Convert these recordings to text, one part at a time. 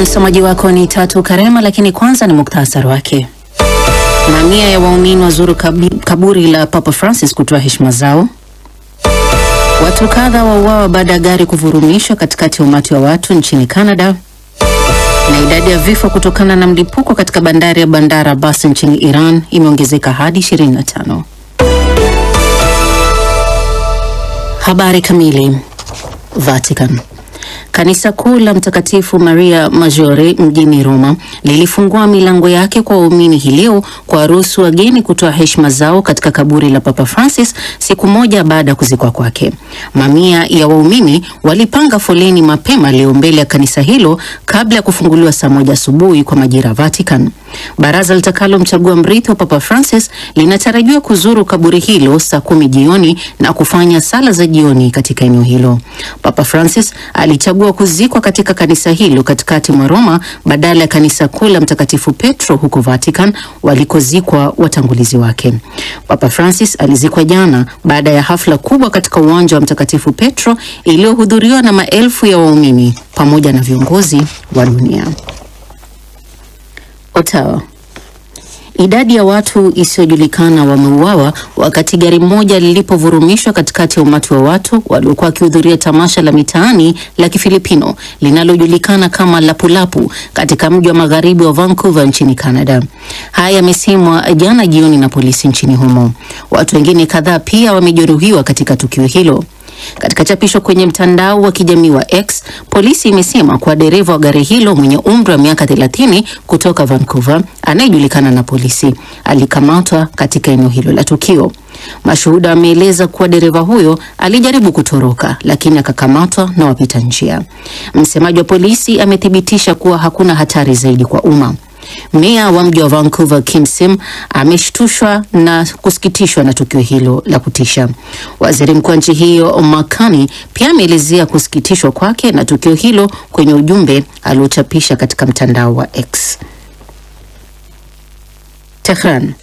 Msomaji wako ni Tatu Karema, lakini kwanza ni muktasari wake. Mamia ya waumini wazuru kaburi la Papa Francis kutoa heshima zao. Watu kadha wauawa baada ya gari kuvurumishwa katikati ya umati wa watu nchini Canada. Na idadi ya vifo kutokana na mlipuko katika bandari ya Bandar Abbas nchini Iran imeongezeka hadi 25. Habari kamili. Vatican. Kanisa kuu la Mtakatifu Maria Maggiore mjini Roma lilifungua milango yake kwa waumini hii leo kwa ruhusu wageni kutoa heshima zao katika kaburi la Papa Francis siku moja baada ya kuzikwa kwake. Mamia ya waumini walipanga foleni mapema leo mbele ya kanisa hilo kabla ya kufunguliwa saa 1 asubuhi kwa majira Vatican. Baraza litakalomchagua mrithi wa Papa Francis linatarajiwa kuzuru kaburi hilo saa 10 jioni na kufanya sala za jioni katika eneo hilo. Papa Francis alichagua kuzikwa katika kanisa hilo katikati mwa Roma badala ya kanisa kuu la Mtakatifu Petro huko Vatican walikozikwa watangulizi wake. Papa Francis alizikwa jana baada ya hafla kubwa katika uwanja wa Mtakatifu Petro iliyohudhuriwa na maelfu ya waumini pamoja na viongozi wa dunia. Ottawa. Idadi ya watu isiyojulikana wameuawa wakati gari moja lilipovurumishwa katikati ya umati wa watu waliokuwa wakihudhuria tamasha la mitaani la Kifilipino linalojulikana kama Lapu-Lapu katika mji wa magharibi wa Vancouver nchini Canada. Haya yamesemwa jana jioni na polisi nchini humo. Watu wengine kadhaa pia wamejeruhiwa katika tukio hilo. Katika chapisho kwenye mtandao wa kijamii wa X, polisi imesema kuwa dereva wa gari hilo mwenye umri wa miaka 30 kutoka Vancouver anayejulikana na polisi alikamatwa katika eneo hilo la tukio. Mashuhuda wameeleza kuwa dereva huyo alijaribu kutoroka lakini akakamatwa na wapita njia. Msemaji wa polisi amethibitisha kuwa hakuna hatari zaidi kwa umma. Meya wa mji wa Vancouver Kim Sim ameshtushwa na kusikitishwa na tukio hilo la kutisha. Waziri mkuu wa nchi hiyo Makani pia ameelezea kusikitishwa kwake na tukio hilo kwenye ujumbe aliochapisha katika mtandao wa X. Tehran.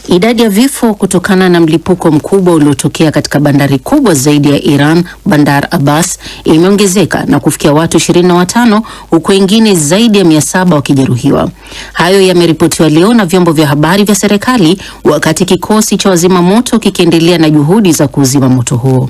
Idadi ya vifo kutokana na mlipuko mkubwa uliotokea katika bandari kubwa zaidi ya Iran, Bandar Abbas, imeongezeka na kufikia watu 25 huku wengine zaidi ya 700 wakijeruhiwa. Hayo yameripotiwa leo na vyombo vya habari vya serikali wakati kikosi cha wazima moto kikiendelea na juhudi za kuzima moto huo.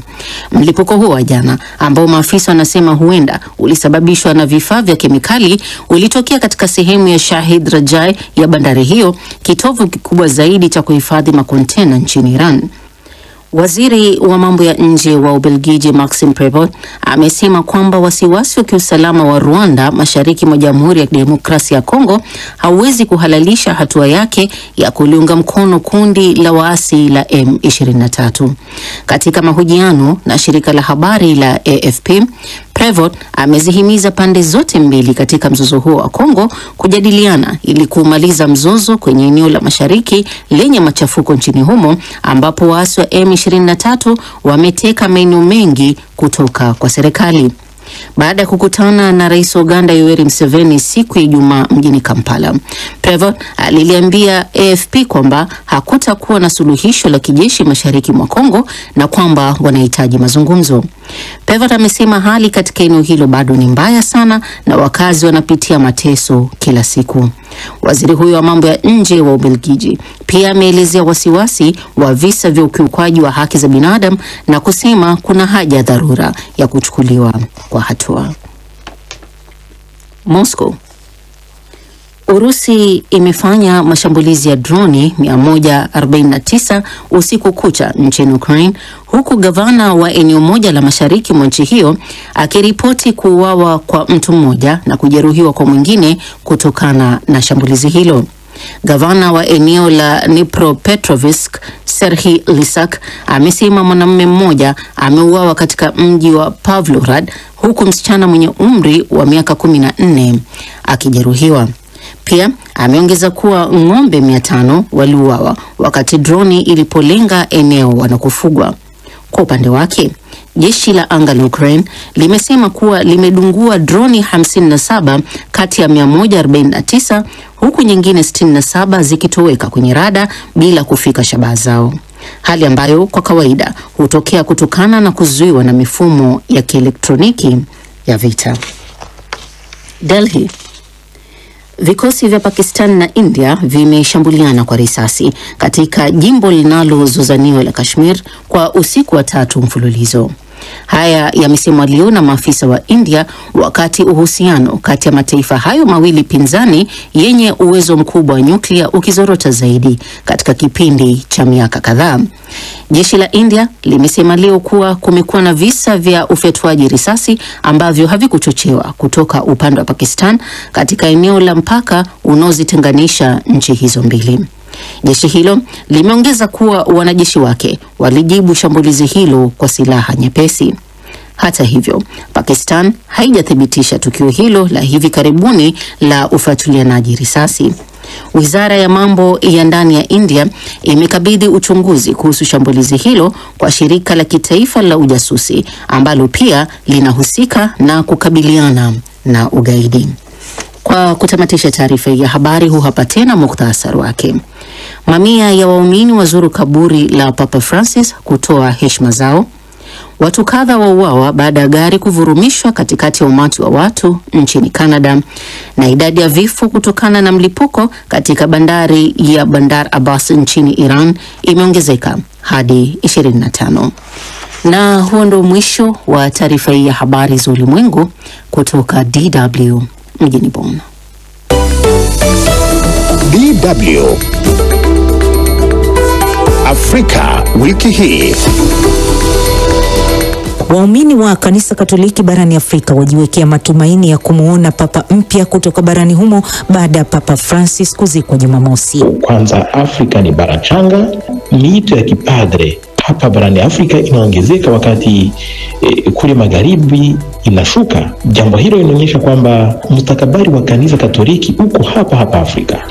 Mlipuko huo wa jana ambao maafisa wanasema huenda ulisababishwa na vifaa vya kemikali ulitokea katika sehemu ya Shahid Rajai ya bandari hiyo, kitovu kikubwa zaidi cha kuhifadhi makontena nchini Iran. Waziri wa mambo ya nje wa Ubelgiji Maxime Prevot amesema kwamba wasiwasi wa kiusalama wa Rwanda mashariki mwa Jamhuri ya Demokrasia ya Kongo hauwezi kuhalalisha hatua yake ya kuliunga mkono kundi la waasi la M23. Katika mahojiano na shirika la habari la AFP, Prevot amezihimiza pande zote mbili katika mzozo huo wa Kongo kujadiliana ili kumaliza mzozo kwenye eneo la mashariki lenye machafuko nchini humo ambapo waasi wa M23 wameteka maeneo mengi kutoka kwa serikali. Baada ya kukutana na rais wa Uganda Yoweri Museveni siku ya Ijumaa mjini Kampala, Prevot aliliambia AFP kwamba hakutakuwa na suluhisho la kijeshi mashariki mwa Kongo na kwamba wanahitaji mazungumzo. Prevot amesema hali katika eneo hilo bado ni mbaya sana na wakazi wanapitia mateso kila siku. Waziri huyo wa mambo ya nje wa Ubelgiji pia ameelezea wasiwasi wa visa vya ukiukwaji wa haki za binadamu na kusema kuna haja ya dharura ya kuchukuliwa kwa hatua. Moscow. Urusi imefanya mashambulizi ya droni 149 usiku kucha nchini Ukraine, huku gavana wa eneo moja la mashariki mwa nchi hiyo akiripoti kuuawa kwa mtu mmoja na kujeruhiwa kwa mwingine kutokana na shambulizi hilo. Gavana wa eneo la Dnipropetrovsk Serhiy Lysak amesema mwanamume mmoja ameuawa katika mji wa Pavlograd huku msichana mwenye umri wa miaka 14 akijeruhiwa. Pia ameongeza kuwa ng'ombe 500 waliuawa wakati droni ilipolenga eneo wanakofugwa. Kwa upande wake, jeshi la anga la Ukraine limesema kuwa limedungua droni 57 kati ya 149 huku nyingine 67 zikitoweka kwenye rada bila kufika shabaha zao. Hali ambayo kwa kawaida hutokea kutokana na kuzuiwa na mifumo ya kielektroniki ya vita. Delhi. Vikosi vya Pakistan na India vimeshambuliana kwa risasi katika jimbo linalozozaniwa la Kashmir kwa usiku wa 3 mfululizo. Haya yamesemwa leo na maafisa wa India wakati uhusiano kati ya mataifa hayo mawili pinzani yenye uwezo mkubwa wa nyuklia ukizorota zaidi katika kipindi cha miaka kadhaa. Jeshi la India limesema leo kuwa kumekuwa na visa vya ufyatuaji risasi ambavyo havikuchochewa kutoka upande wa Pakistan katika eneo la mpaka unaozitenganisha nchi hizo mbili. Jeshi hilo limeongeza kuwa wanajeshi wake walijibu shambulizi hilo kwa silaha nyepesi. Hata hivyo, Pakistan haijathibitisha tukio hilo la hivi karibuni la ufyatulianaji risasi. Wizara ya mambo ya ndani ya India imekabidhi uchunguzi kuhusu shambulizi hilo kwa shirika la kitaifa la ujasusi ambalo pia linahusika na kukabiliana na ugaidi. Kwa kutamatisha taarifa ya habari, huu hapa tena mukhtasari wake. Mamia ya waumini wazuru kaburi la Papa Francis kutoa heshima zao. Watu kadha wauawa baada ya gari kuvurumishwa katikati ya umati wa watu nchini Canada, na idadi ya vifo kutokana na mlipuko katika bandari ya Bandar Abbas nchini Iran imeongezeka hadi 25. Na huo ndio mwisho wa taarifa ya habari za ulimwengu kutoka DW mjini Bonn. DW Afrika wiki hii. Waumini wa kanisa Katoliki barani Afrika wajiwekea matumaini ya kumuona papa mpya kutoka barani humo baada ya Papa Francis kuzikwa Jumamosi. Kwanza, Afrika ni bara changa. Miito ya kipadre hapa barani Afrika inaongezeka wakati kule magharibi inashuka. Jambo hilo linaonyesha kwamba mustakabali wa kanisa Katoliki uko hapa hapa Afrika.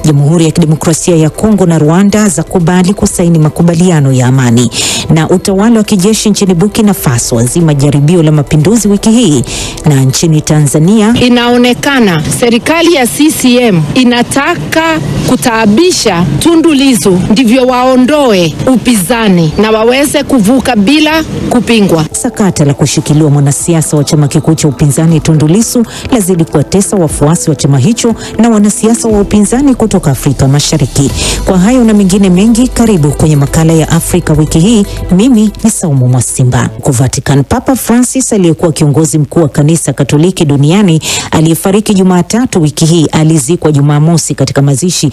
Jamhuri ya Kidemokrasia ya Kongo na Rwanda za kubali kusaini makubaliano ya amani, na utawala wa kijeshi nchini Burkina Faso wazima jaribio la mapinduzi wiki hii. Na nchini Tanzania inaonekana serikali ya CCM inataka kutaabisha Tundu Lissu ndivyo waondoe upinzani na waweze kuvuka bila kupingwa. Sakata la kushikiliwa mwanasiasa wa chama kikuu cha upinzani Tundu Lissu lazidi kuwatesa wafuasi wa chama hicho na wanasiasa wa upinzani kutoka Afrika Mashariki. Kwa hayo na mengine mengi, karibu kwenye makala ya Afrika wiki hii. Mimi ni Saumu Mwasimba. Kwa Vatican, Papa Francis aliyekuwa kiongozi mkuu wa kanisa Katoliki duniani aliyefariki Jumatatu wiki hii alizikwa Jumamosi katika mazishi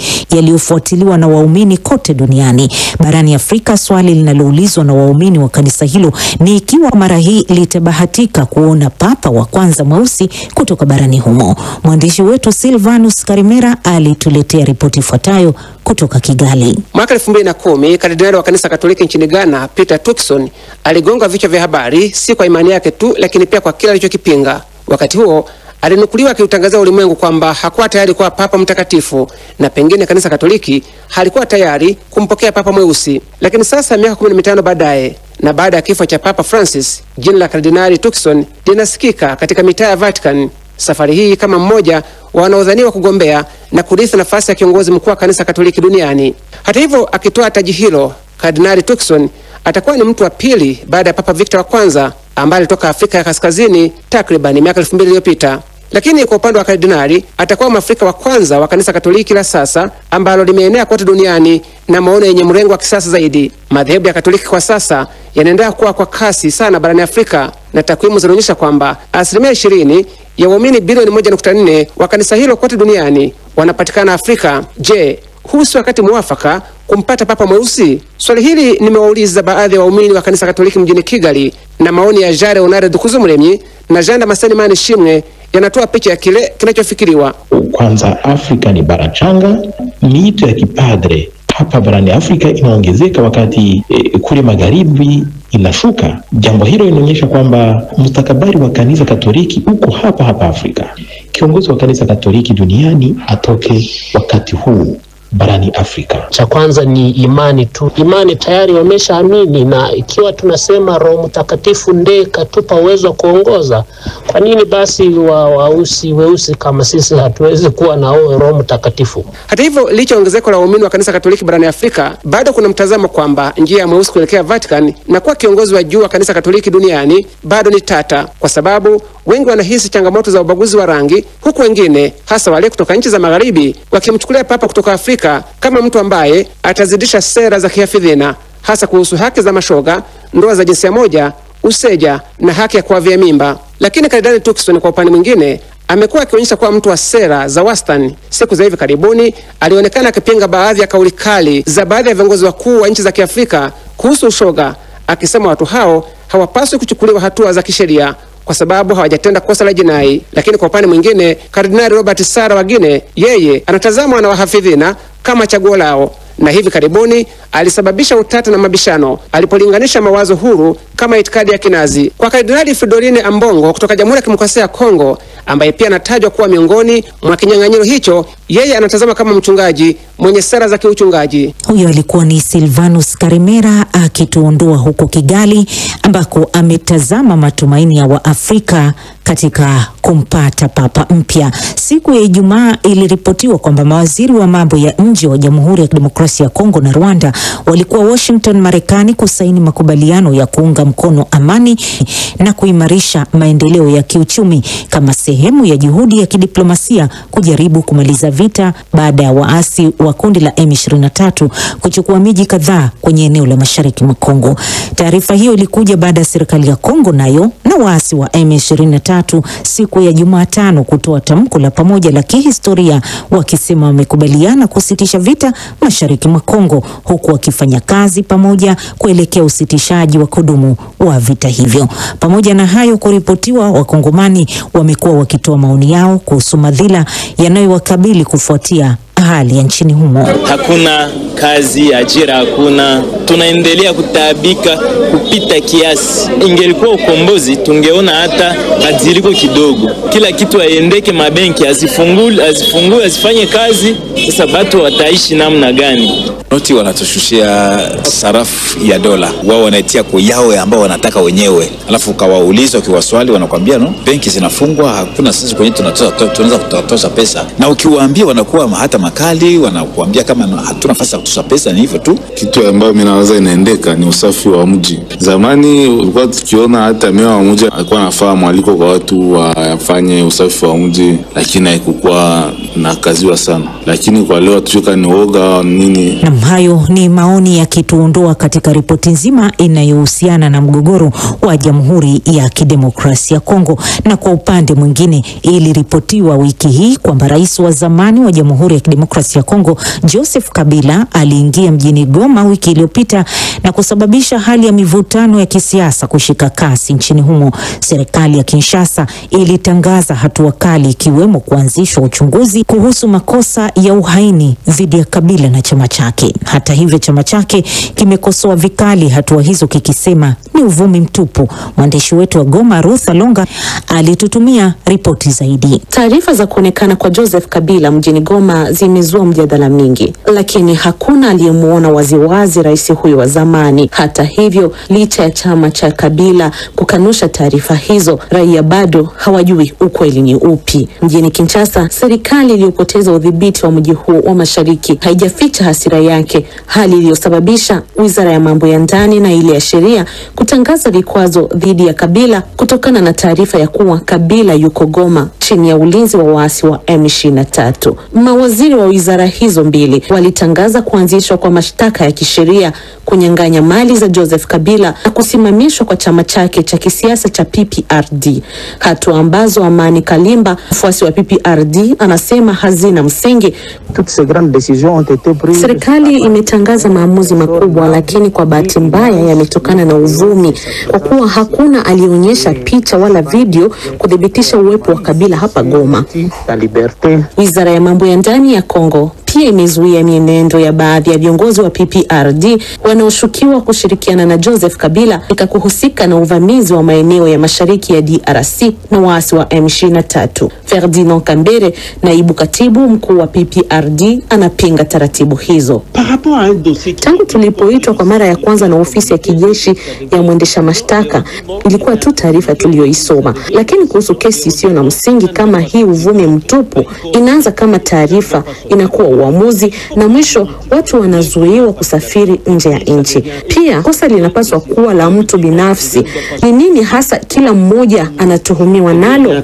yaliyofuatiliwa na waumini kote duniani. Barani Afrika, swali linaloulizwa na waumini wa kanisa hilo ni ikiwa mara hii litabahatika kuona papa wa kwanza mweusi kutoka barani humo. Mwandishi wetu Silvanus Karimera alituletea ripoti ifuatayo kutoka Kigali. Mwaka 2010 kardinali wa kanisa Katoliki nchini Ghana, Peter Turkson, aligonga vichwa vya habari si kwa imani yake tu, lakini pia kwa kila alichokipinga. Wakati huo alinukuliwa akiutangazia ulimwengu kwamba hakuwa tayari kuwa papa mtakatifu na pengine kanisa Katoliki halikuwa tayari kumpokea papa mweusi. Lakini sasa miaka 15 baadaye na baada ya kifo cha Papa Francis, jina la Kardinali Turkson linasikika katika mitaa ya Vatican, safari hii kama mmoja wanaodhaniwa kugombea na kurithi nafasi ya kiongozi mkuu wa kanisa Katoliki duniani. Hata hivyo, akitoa taji hilo, Kardinali Turkson atakuwa ni mtu wa pili baada ya Papa Victor wa kwanza ambaye alitoka Afrika ya Kaskazini takriban miaka 2000 iliyopita. Lakini kwa upande wa kardinali, atakuwa Mwafrika wa kwanza wa kanisa Katoliki la sasa ambalo limeenea kote duniani na maono yenye mrengo wa kisasa zaidi. Madhehebu ya Katoliki kwa sasa yanaendelea kuwa kwa kasi sana barani Afrika, na takwimu zinaonyesha kwamba 20% ya waumini bilioni 1.4 wa kanisa hilo kote duniani wanapatikana Afrika. Je, huu si wakati mwafaka kumpata papa mweusi? Swali hili nimewauliza baadhi ya waumini wa kanisa Katoliki mjini Kigali, na maoni ya Jare Onare Dukuzumuremyi na Janda Masani Mani Shimwe yanatoa picha ya kile kinachofikiriwa. Kwanza, Afrika ni bara changa. Miito ya kipadre hapa barani Afrika inaongezeka wakati kule magharibi inashuka. Jambo hilo linaonyesha kwamba mustakabali wa kanisa Katoliki uko hapa hapa Afrika. Kiongozi wa kanisa Katoliki duniani atoke wakati huu barani Afrika. Cha kwanza ni imani tu. Imani tayari wameshaamini, na ikiwa tunasema Roho Mtakatifu ndiye katupa uwezo wa kuongoza, kwa nini basi weusi kama sisi hatuwezi kuwa na Roho Mtakatifu? Hata hivyo, licha ongezeko la waumini wa kanisa Katoliki barani Afrika, bado kuna mtazamo kwamba njia ya mweusi kuelekea Vatican na kuwa kiongozi wa juu wa kanisa Katoliki duniani bado ni tata, kwa sababu wengi wanahisi changamoto za ubaguzi wa rangi, huku wengine hasa wale kutoka nchi za magharibi wakimchukulia Papa kutoka Afrika kama mtu ambaye atazidisha sera za kihafidhina, hasa kuhusu haki za mashoga, ndoa za jinsia moja, useja na haki ya kuavya mimba. Lakini Kardinali Turkson kwa upande mwingine amekuwa akionyesha kuwa mtu wa sera za wastani. Siku za hivi karibuni alionekana akipinga baadhi ya kauli kali za baadhi ya viongozi wakuu wa nchi za Kiafrika kuhusu ushoga, akisema watu hao hawapaswi kuchukuliwa hatua za kisheria kwa sababu hawajatenda kosa la jinai. Lakini kwa upande mwingine, Kardinali Robert Sara wa Guinea, yeye anatazamwa na wahafidhina kama chaguo lao, na hivi karibuni alisababisha utata na mabishano alipolinganisha mawazo huru kama itikadi ya kinazi. Kwa Kardinali Fridolin Ambongo kutoka Jamhuri ya Kidemokrasia ya Kongo, ambaye pia anatajwa kuwa miongoni mwa kinyang'anyiro hicho, yeye anatazama kama mchungaji mwenye sera za kiuchungaji. Huyo alikuwa ni Silvanus Karimera akituondoa huko Kigali, ambako ametazama matumaini ya Waafrika katika kumpata papa mpya. Siku ya Ijumaa iliripotiwa kwamba mawaziri wa mambo ya nje wa Jamhuri ya Kidemokrasia ya Kongo na Rwanda walikuwa Washington, Marekani, kusaini makubaliano ya kuunga mkono amani na kuimarisha maendeleo ya kiuchumi kama sehemu ya juhudi ya kidiplomasia kujaribu kumaliza vita baada ya waasi wa kundi la M23 kuchukua miji kadhaa kwenye eneo la mashariki mwa Kongo. Taarifa hiyo ilikuja baada ya serikali ya Kongo nayo na waasi wa M23 siku ya Jumatano kutoa tamko la pamoja la kihistoria wakisema wamekubaliana kusitisha vita mashariki mwa Kongo, huku wakifanya kazi pamoja kuelekea usitishaji wa kudumu wa vita hivyo. Pamoja na hayo kuripotiwa, Wakongomani wamekuwa wakitoa maoni yao kuhusu madhila yanayowakabili kufuatia hali ya nchini humo. Hakuna kazi, ajira hakuna, tunaendelea kutaabika kupita kiasi. Ingelikuwa ukombozi tungeona hata badiliko kidogo, kila kitu aendeke, mabenki azifungue azifanye kazi. Sasa watu wataishi namna gani? Noti wanatushushia sarafu ya dola, wao wanaitia kwa yao ambao wanataka wenyewe, alafu ukawauliza ukiwaswali wanakuambia no, benki zinafungwa, hakuna sisi kwenye tunaweza kutosha pesa, na ukiwaambia wanakuwa hata makali, wanakuambia kama hatuna nafasi ya kutosha pesa. Ni hivyo tu. Kitu ambayo mimi naweza inaendeka ni usafi wa mji. Zamani ulikuwa tukiona hata meya wa mji alikuwa anafaa mwaliko kwa watu wafanye usafi wa mji, lakini haikuwa na kaziwa sana. Lakini kwa leo tuchuka ni woga nini. Na hayo ni maoni yakituondoa katika ripoti nzima inayohusiana na mgogoro wa Jamhuri ya Kidemokrasia ya Kongo. Na kwa upande mwingine, iliripotiwa wiki hii kwamba rais wa zamani wa Jamhuri ya Kidemokrasia ya Kongo Joseph Kabila aliingia mjini Goma wiki iliyopita na kusababisha hali ya mivutano ya kisiasa kushika kasi nchini humo. Serikali ya Kinshasa ilitangaza hatua kali, ikiwemo kuanzishwa uchunguzi kuhusu makosa ya uhaini dhidi ya Kabila na chama chake. Hata hivyo, chama chake kimekosoa vikali hatua hizo, kikisema ni uvumi mtupu. Mwandishi wetu wa Goma Ruth Alonga alitutumia ripoti zaidi. Taarifa za kuonekana kwa Joseph Kabila mjini Goma zimezua mjadala mingi, lakini hakuna aliyemuona waziwazi rais huyo wa zamani. Hata hivyo, licha ya chama cha Kabila kukanusha taarifa hizo, raia bado hawajui ukweli ni upi. Mjini Kinshasa, serikali iliyopoteza udhibiti wa mji huu wa mashariki haijaficha hasira yake, hali iliyosababisha Wizara ya Mambo ya Ndani na ile ya Sheria kutangaza vikwazo dhidi ya Kabila kutokana na taarifa ya kuwa Kabila yuko Goma chini ya ulinzi wa waasi wa M23. Mawaziri wa wizara hizo mbili walitangaza kuanzishwa kwa mashtaka ya kisheria, kunyang'anya mali za Joseph Kabila na kusimamishwa kwa chama chake cha kisiasa cha PPRD, hatua ambazo Amani Kalimba, mfuasi wa PPRD, anasema hazina msingi. Serikali imetangaza maamuzi makubwa, lakini kwa bahati mbaya yametokana na uvumi, kwa kuwa hakuna alionyesha picha wala video kudhibitisha uwepo wa Kabila hapa Goma. Wizara ya Mambo ya Ndani ya Kongo pia imezuia mienendo ya baadhi ya viongozi wa PPRD wanaoshukiwa kushirikiana na Joseph Kabila katika kuhusika na uvamizi wa maeneo ya mashariki ya DRC na waasi wa M23. Ferdinand Kambere, naibu katibu mkuu wa PPRD, anapinga taratibu hizo. Tangu tulipoitwa kwa mara ya kwanza na ofisi ya kijeshi ya mwendesha mashtaka, ilikuwa tu taarifa tuliyoisoma, lakini kuhusu kesi isiyo na msingi kama hii, uvumi mtupu, inaanza kama taarifa, inakuwa uamuzi, na mwisho watu wanazuiwa kusafiri nje ya nchi. Pia kosa linapaswa kuwa la mtu binafsi. Ni nini hasa kila mmoja anatuhumiwa nalo?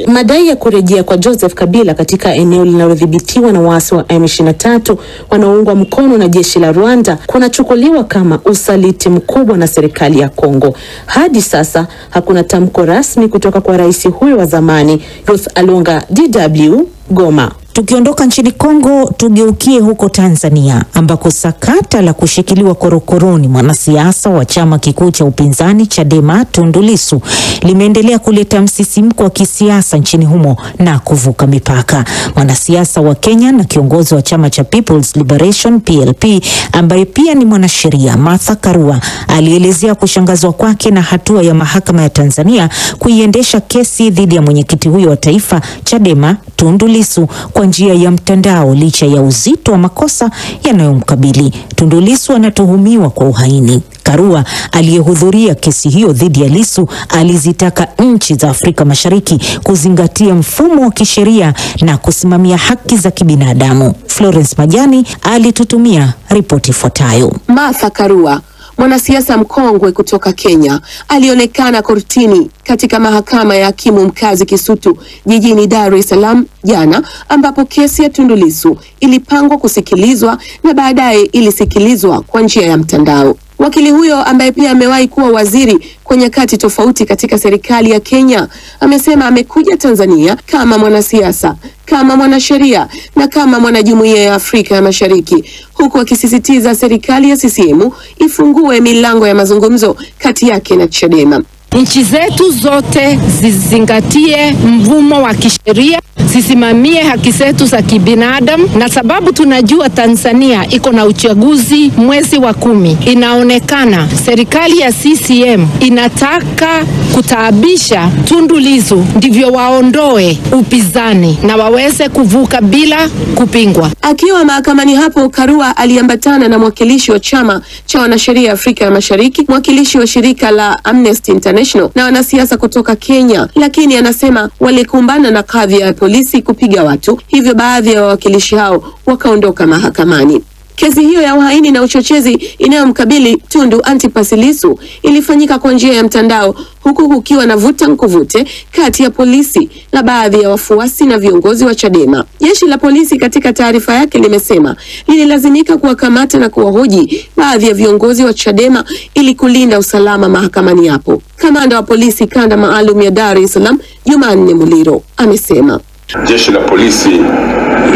Madai ya kurejea kwa Joseph Kabila katika eneo linalodhibitiwa na waasi wa M23 wanaoungwa mkono na jeshi la Rwanda kunachukuliwa kama usaliti mkubwa na serikali ya Kongo. Hadi sasa hakuna tamko rasmi kutoka kwa rais huyo wa zamani. Ruth Alunga, DW, Goma. Tukiondoka nchini Kongo, tugeukie huko Tanzania ambako sakata la kushikiliwa korokoroni mwanasiasa wa chama kikuu cha upinzani Chadema Tundu Lissu limeendelea kuleta msisimko wa kisiasa nchini humo na kuvuka mipaka. Mwanasiasa wa Kenya na kiongozi wa chama cha People's Liberation PLP ambaye pia ni mwanasheria Martha Karua alielezea kushangazwa kwake na hatua ya mahakama ya Tanzania kuiendesha kesi dhidi ya mwenyekiti huyo wa taifa Chadema Tundu Lissu kwa njia ya mtandao licha ya uzito wa makosa yanayomkabili. Tundu Lissu anatuhumiwa kwa uhaini. Karua aliyehudhuria kesi hiyo dhidi ya Lissu alizitaka nchi za Afrika Mashariki kuzingatia mfumo wa kisheria na kusimamia haki za kibinadamu. Florence Majani alitutumia ripoti ifuatayo. Martha Karua, mwanasiasa mkongwe kutoka Kenya, alionekana kortini katika mahakama ya hakimu mkazi Kisutu jijini Dar es Salaam jana, ambapo kesi ya Tundu Lissu ilipangwa kusikilizwa na baadaye ilisikilizwa kwa njia ya mtandao. Wakili huyo ambaye pia amewahi kuwa waziri kwa nyakati tofauti katika serikali ya Kenya amesema amekuja Tanzania kama mwanasiasa, kama mwanasheria na kama mwanajumuiya ya Afrika ya Mashariki, huku akisisitiza serikali ya CCM ifungue milango ya mazungumzo kati yake na Chadema. Nchi zetu zote zizingatie mfumo wa kisheria, zisimamie haki zetu za kibinadamu, na sababu tunajua Tanzania iko na uchaguzi mwezi wa 10. Inaonekana serikali ya CCM inataka kutaabisha Tundu Lissu ndivyo waondoe upinzani na waweze kuvuka bila kupingwa. Akiwa mahakamani hapo, Karua aliambatana na mwakilishi wa chama cha wanasheria Afrika ya Mashariki, mwakilishi wa shirika la Amnesty International na wanasiasa kutoka Kenya, lakini anasema walikumbana na kadhi ya polisi kupiga watu, hivyo baadhi ya wawakilishi hao wakaondoka mahakamani. Kesi hiyo ya uhaini na uchochezi inayomkabili Tundu Antipas Lissu ilifanyika kwa njia ya mtandao, huku kukiwa na vuta nkuvute kati ya polisi na baadhi ya wafuasi na viongozi wa Chadema. Jeshi la polisi katika taarifa yake limesema lililazimika kuwakamata na kuwahoji baadhi ya viongozi wa Chadema ili kulinda usalama mahakamani hapo. Kamanda wa polisi kanda maalum ya Dar es Salaam, Jumanne Muliro, amesema jeshi la polisi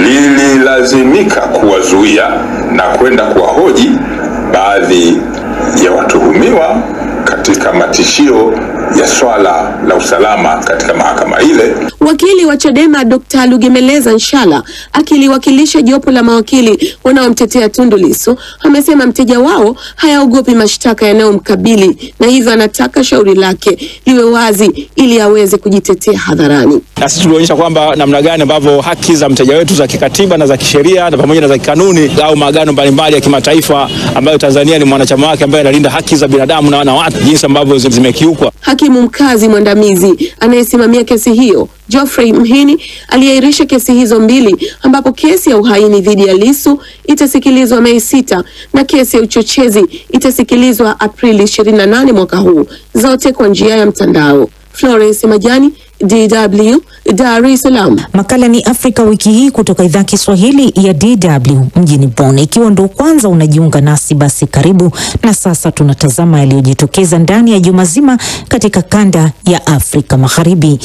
lililazimika kuwazuia na kwenda kuwahoji baadhi ya watuhumiwa katika matishio ya swala la usalama katika mahakama ile. Wakili wa Chadema Dr. Lugemeleza Nshala akiliwakilisha jopo la mawakili wanaomtetea Tundu Lissu amesema mteja wao hayaogopi mashtaka yanayomkabili na hivyo anataka shauri lake liwe wazi ili aweze kujitetea hadharani. Na sisi tulionyesha kwamba namna gani ambavyo haki za mteja wetu za kikatiba na za kisheria na pamoja na za kikanuni au maagano mbalimbali ya kimataifa ambayo Tanzania ni mwanachama wake ambaye analinda haki za binadamu na watu, jinsi ambavyo zimekiukwa. Hakimu mkazi mwandamizi anayesimamia kesi hiyo Geoffrey Mhini aliahirisha kesi hizo mbili, ambapo kesi ya uhaini dhidi ya Lissu itasikilizwa Mei 6 na kesi ya uchochezi itasikilizwa Aprili 28 mwaka huu, zote kwa njia ya mtandao. Florence Majani, DW, Dar es Salaam. Makala ni Afrika wiki hii kutoka idhaa Kiswahili ya DW mjini Bonn. Ikiwa ndo kwanza unajiunga nasi, basi karibu. Na sasa tunatazama yaliyojitokeza ndani ya juma zima katika kanda ya Afrika Magharibi.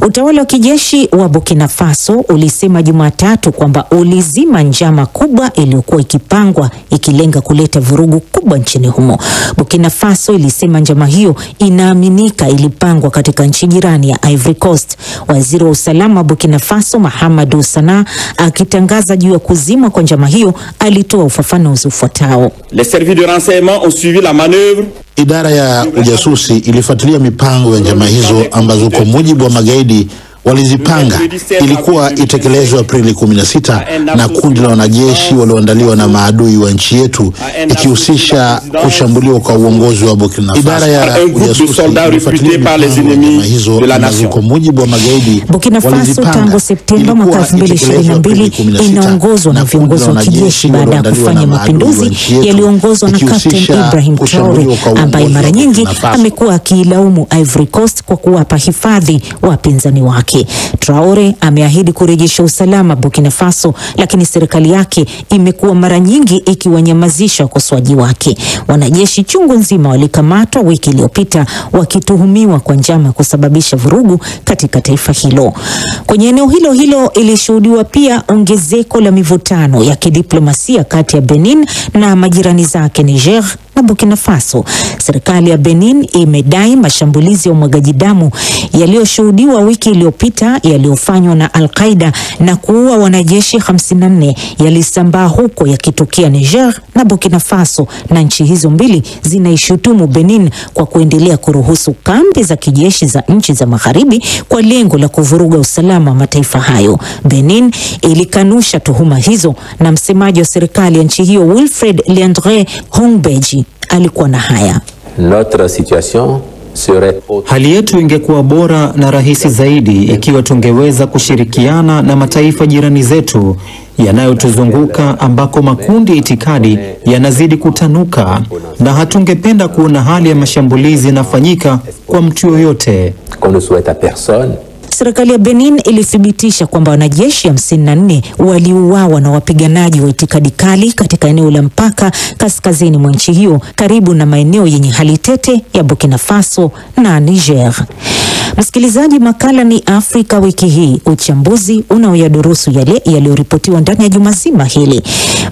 Utawala wa kijeshi wa Burkina Faso ulisema Jumatatu kwamba ulizima njama kubwa iliyokuwa ikipangwa ikilenga kuleta vurugu kubwa nchini humo. Burkina Faso ilisema njama hiyo inaaminika ilipangwa katika nchi jirani ya Ivory Coast. Waziri wa usalama wa Burkina Faso Mahamadou Sana akitangaza juu ya kuzima kwa njama hiyo alitoa ufafanuzi ufuatao. Les services de renseignement ont suivi la manœuvre. Idara ya ujasusi ilifuatilia mipango ya njama hizo ambazo kwa mujibu wa magaidi walizipanga. Ilikuwa itekelezwe Aprili 16 na kundi la wanajeshi walioandaliwa na maadui wa nchi yetu, ikihusisha kushambuliwa kwa uongozi wa Burkina Faso. Idara ya ujasusi hizo kwa mujibu wa magaidi. Burkina Faso tangu Septemba mwaka 2022 inaongozwa na viongozi wa kijeshi baada ya kufanya mapinduzi yaliyoongozwa na Captain Ibrahim Traore, ambaye mara nyingi amekuwa akiilaumu Ivory Coast kwa kuwapa hifadhi wapinzani wake. Traore ameahidi kurejesha usalama Burkina Faso, lakini serikali yake imekuwa mara nyingi ikiwanyamazisha wakosoaji wake. Wanajeshi chungu nzima walikamatwa wiki iliyopita wakituhumiwa kwa njama kusababisha vurugu katika taifa hilo. Kwenye eneo hilo hilo ilishuhudiwa pia ongezeko la mivutano ya kidiplomasia kati ya Benin na majirani zake Niger na Burkina Faso. Serikali ya Benin imedai mashambulizi ya umwagaji damu yaliyoshuhudiwa wiki iliyopita yaliyofanywa na Al-Qaeda na kuua wanajeshi 54 yalisambaa huko yakitokea Niger na Burkina Faso, na nchi hizo mbili zinaishutumu Benin kwa kuendelea kuruhusu kambi za kijeshi za nchi za magharibi kwa lengo la kuvuruga usalama wa mataifa hayo. Benin ilikanusha tuhuma hizo, na msemaji wa serikali ya nchi hiyo Wilfred Leandre Hongbeji alikuwa na haya: hali yetu ingekuwa bora na rahisi zaidi ikiwa tungeweza kushirikiana na mataifa jirani zetu yanayotuzunguka ambako makundi itikadi yanazidi kutanuka, na hatungependa kuona hali ya mashambulizi inafanyika kwa mtu yoyote. Serikali ya Benin ilithibitisha kwamba wanajeshi 54 waliuawa na wapiganaji wa itikadi kali katika eneo la mpaka kaskazini mwa nchi hiyo, karibu na maeneo yenye hali tete ya Burkina Faso na Niger. Msikilizaji, makala ni Afrika wiki hii, uchambuzi unaoyadurusu yale yaliyoripotiwa ndani ya juma zima hili.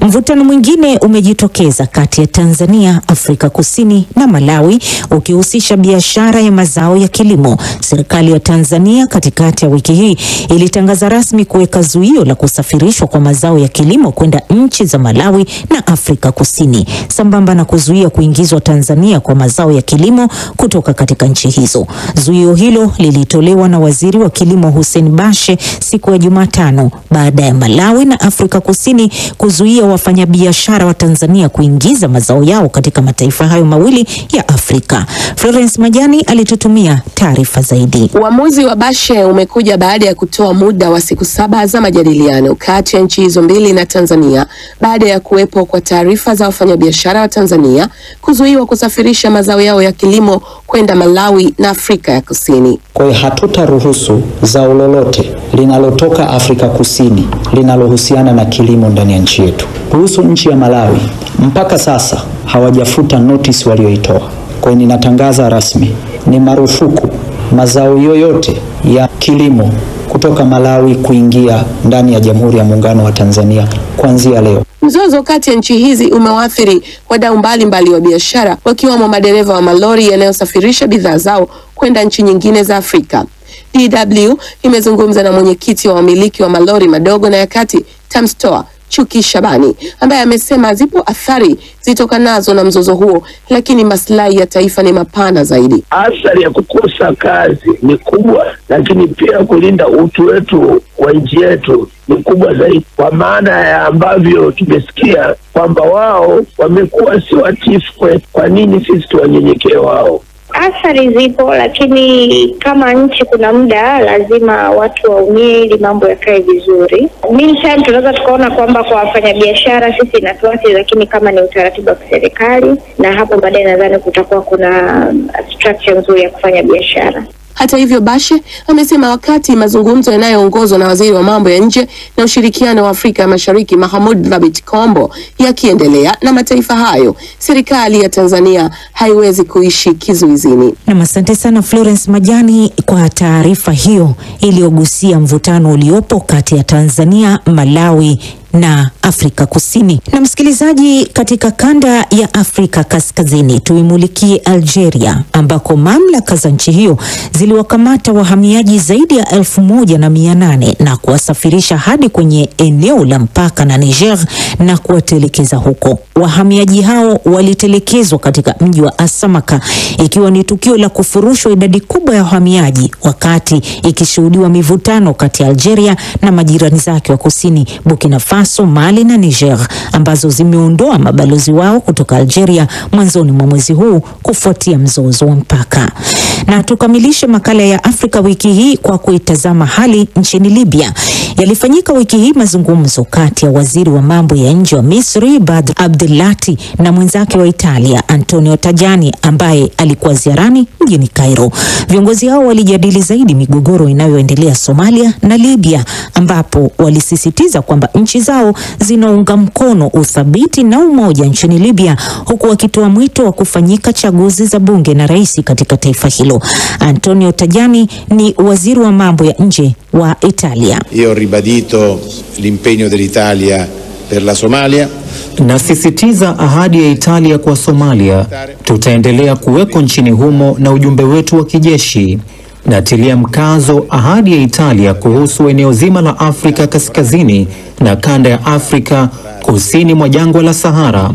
Mvutano mwingine umejitokeza kati ya Tanzania, Afrika Kusini na Malawi ukihusisha biashara ya mazao ya kilimo. Serikali ya Tanzania katikati ya wiki hii ilitangaza rasmi kuweka zuio la kusafirishwa kwa mazao ya kilimo kwenda nchi za Malawi na Afrika Kusini, sambamba na kuzuia kuingizwa Tanzania kwa mazao ya kilimo kutoka katika nchi hizo. Zuio hilo lilitolewa na Waziri wa Kilimo Hussein Bashe siku ya Jumatano baada ya Malawi na Afrika Kusini kuzuia wafanyabiashara wa Tanzania kuingiza mazao yao katika mataifa hayo mawili ya Afrika. Florence Majani alitutumia taarifa zaidi. Uamuzi wa Bashe umekuja baada ya kutoa muda wa siku 7 za majadiliano kati ya nchi hizo mbili na Tanzania, baada ya kuwepo kwa taarifa za wafanyabiashara wa Tanzania kuzuiwa kusafirisha mazao yao ya kilimo kwenda Malawi na Afrika ya Kusini. Kwa hiyo hatutaruhusu zao lolote linalotoka Afrika Kusini linalohusiana na kilimo ndani ya nchi yetu. Kuhusu nchi ya Malawi, mpaka sasa hawajafuta notice walioitoa. Kwa hiyo ninatangaza rasmi, ni marufuku mazao yoyote ya kilimo kutoka Malawi kuingia ndani ya Jamhuri ya Muungano wa Tanzania kuanzia leo. Mzozo kati ya nchi hizi umewaathiri wadau mbalimbali wa biashara, wakiwemo madereva wa malori yanayosafirisha bidhaa zao kwenda nchi nyingine za Afrika. DW imezungumza na mwenyekiti wa wamiliki wa malori madogo na ya kati Tamstoa Chuki Shabani, ambaye amesema zipo athari zitokanazo na mzozo huo, lakini maslahi ya taifa ni mapana zaidi. Athari ya kukosa kazi ni kubwa, lakini pia kulinda utu wetu wa nchi yetu ni kubwa zaidi, kwa maana ya ambavyo tumesikia kwamba wao wamekuwa si watifu kwetu. Kwa nini sisi tuwanyenyekee wao? Athari zipo, lakini kama nchi kuna muda lazima watu waumie ili mambo yakae vizuri. Meantime tunaweza tukaona kwamba kwa wafanyabiashara sisi inatuathiri, lakini kama ni utaratibu wa serikali, na hapo baadaye nadhani kutakuwa kuna structure nzuri ya kufanya biashara. Hata hivyo, Bashe amesema wakati mazungumzo yanayoongozwa na waziri wa mambo ya nje na ushirikiano wa Afrika ya Mashariki Mahamoud Thabit Kombo yakiendelea na mataifa hayo, serikali ya Tanzania haiwezi kuishi kizuizini. Na asante sana Florence Majani kwa taarifa hiyo iliyogusia mvutano uliopo kati ya Tanzania, Malawi na Afrika Kusini. Na msikilizaji, katika kanda ya Afrika Kaskazini tuimulikie Algeria, ambako mamlaka za nchi hiyo ziliwakamata wahamiaji zaidi ya 1,800 na kuwasafirisha hadi kwenye eneo la mpaka na Niger na kuwatelekeza huko. Wahamiaji hao walitelekezwa katika mji wa Asamaka, ikiwa ni tukio la kufurushwa idadi kubwa ya wahamiaji wakati ikishuhudiwa mivutano kati ya Algeria na majirani zake wa kusini, Burkina Faso, Mali na Niger, ambazo zimeondoa mabalozi wao kutoka Algeria mwanzoni mwa mwezi huu kufuatia mzozo wa mpaka. Na tukamilishe makala ya Afrika wiki hii kwa kuitazama hali nchini Libya. Yalifanyika wiki hii mazungumzo kati ya waziri wa mambo ya nje wa Misri Badr Abdelati na mwenzake wa Italia Antonio Tajani ambaye alikuwa ziarani mjini Cairo. Viongozi hao walijadili zaidi migogoro inayoendelea Somalia na Libya, ambapo walisisitiza kwamba nchi zao zinaunga mkono uthabiti na umoja nchini Libya, huku wakitoa mwito wa kufanyika chaguzi za bunge na rais katika taifa hilo. Antonio Tajani ni waziri wa mambo ya nje wa Italia. Io ribadito l'impegno dell'Italia per la Somalia. Nasisitiza ahadi ya Italia kwa Somalia. Tutaendelea kuweko nchini humo na ujumbe wetu wa kijeshi. Natilia mkazo ahadi ya Italia kuhusu eneo zima la Afrika Kaskazini na kanda ya Afrika kusini mwa jangwa la Sahara.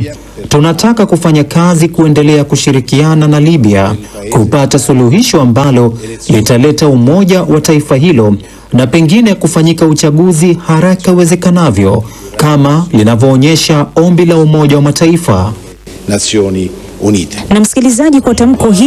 Tunataka kufanya kazi kuendelea kushirikiana na Libya kupata suluhisho ambalo litaleta umoja wa taifa hilo na pengine kufanyika uchaguzi haraka iwezekanavyo kama linavyoonyesha ombi la Umoja wa Mataifa. Nazioni Unite. Na msikilizaji, kwa tamko hili